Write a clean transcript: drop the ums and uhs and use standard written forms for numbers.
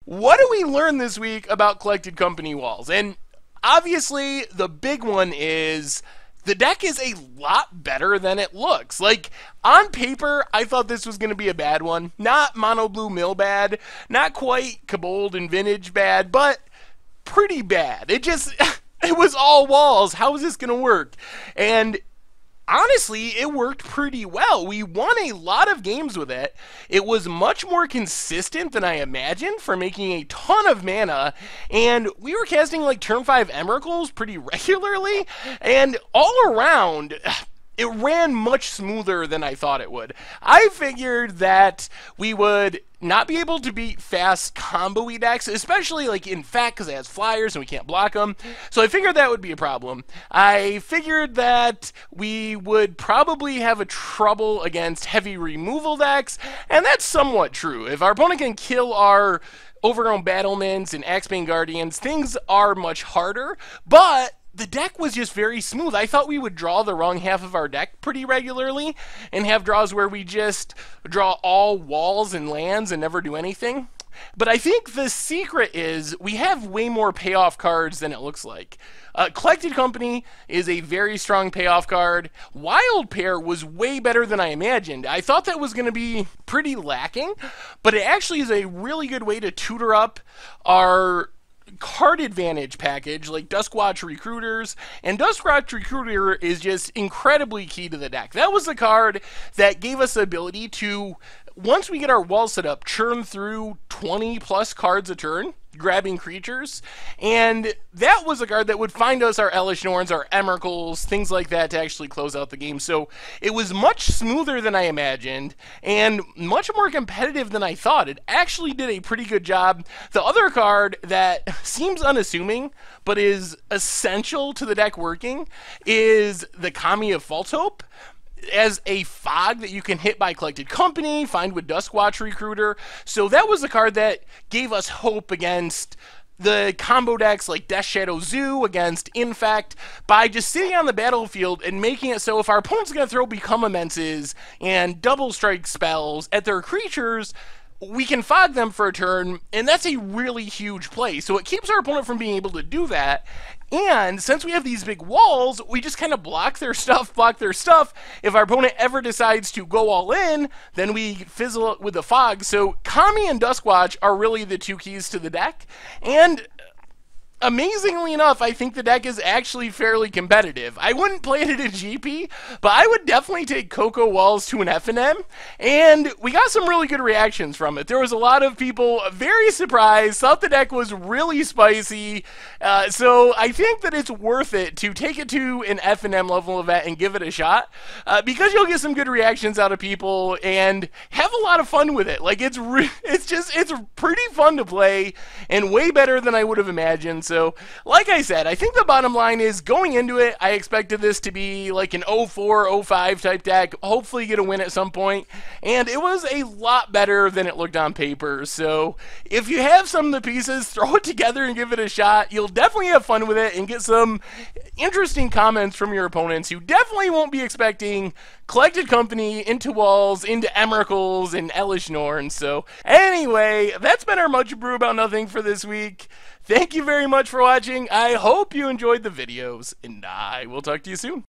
What do we learn this week about Collected Company Walls? And obviously, the big one is the deck is a lot better than it looks. Like, on paper, I thought this was going to be a bad one. Not Mono Blue Mill bad, not quite Kobold and Vintage bad, but pretty bad. It just, it was all walls. How is this going to work? And honestly, it worked pretty well. We won a lot of games with it. It was much more consistent than I imagined for making a ton of mana, and we were casting like turn 5 Emeralds pretty regularly, and all around, it ran much smoother than I thought it would. I figured that we would not be able to beat fast combo-y decks, especially like in fact because it has flyers and we can't block them. So I figured that would be a problem. I figured that we would probably have a trouble against heavy removal decks, and that's somewhat true. If our opponent can kill our Overgrown Battlements and Axebane Guardians, things are much harder, but the deck was just very smooth. I thought we would draw the wrong half of our deck pretty regularly and have draws where we just draw all walls and lands and never do anything. But I think the secret is we have way more payoff cards than it looks like. Collected Company is a very strong payoff card. Wild Pair was way better than I imagined. I thought that was going to be pretty lacking, but it actually is a really good way to tutor up our card advantage package like Duskwatch Recruiters, and Duskwatch Recruiter is just incredibly key to the deck. That was the card that gave us the ability to, once we get our wall set up, churn through 20 plus cards a turn, grabbing creatures, and that was a card that would find us our Elish Norns, our Emeralds, things like that to actually close out the game. So it was much smoother than I imagined and much more competitive than I thought. It actually did a pretty good job. The other card that seems unassuming but is essential to the deck working is the Kami of False Hope, as a fog that you can hit by Collected Company, find with Duskwatch Recruiter. So that was a card that gave us hope against the combo decks like Death Shadow Zoo, against Infect, by just sitting on the battlefield and making it so if our opponent's going to throw Become Immenses and double strike spells at their creatures, we can fog them for a turn, and that's a really huge play. So it keeps our opponent from being able to do that. And since we have these big walls, we just kind of block their stuff. If our opponent ever decides to go all in, then we fizzle it with the fog. So Kami and Duskwatch are really the two keys to the deck. And amazingly enough, I think the deck is actually fairly competitive. I wouldn't play it at a GP, but I would definitely take CoCo Walls to an FNM, and we got some really good reactions from it. There was a lot of people very surprised, thought the deck was really spicy, so I think that it's worth it to take it to an FNM level event and give it a shot, because you'll get some good reactions out of people and have a lot of fun with it. Like, it's pretty fun to play and way better than I would have imagined. So, like I said, I think the bottom line is, going into it, I expected this to be like an 0-4, 0-5 type deck, hopefully get a win at some point, and it was a lot better than it looked on paper. So, if you have some of the pieces, throw it together and give it a shot. You'll definitely have fun with it and get some interesting comments from your opponents who definitely won't be expecting Collected Company into walls, into Emeralds, and Elish Norns. So, anyway, that's been our Much Brew About Nothing for this week. Thank you very much for watching. I hope you enjoyed the videos, and I will talk to you soon.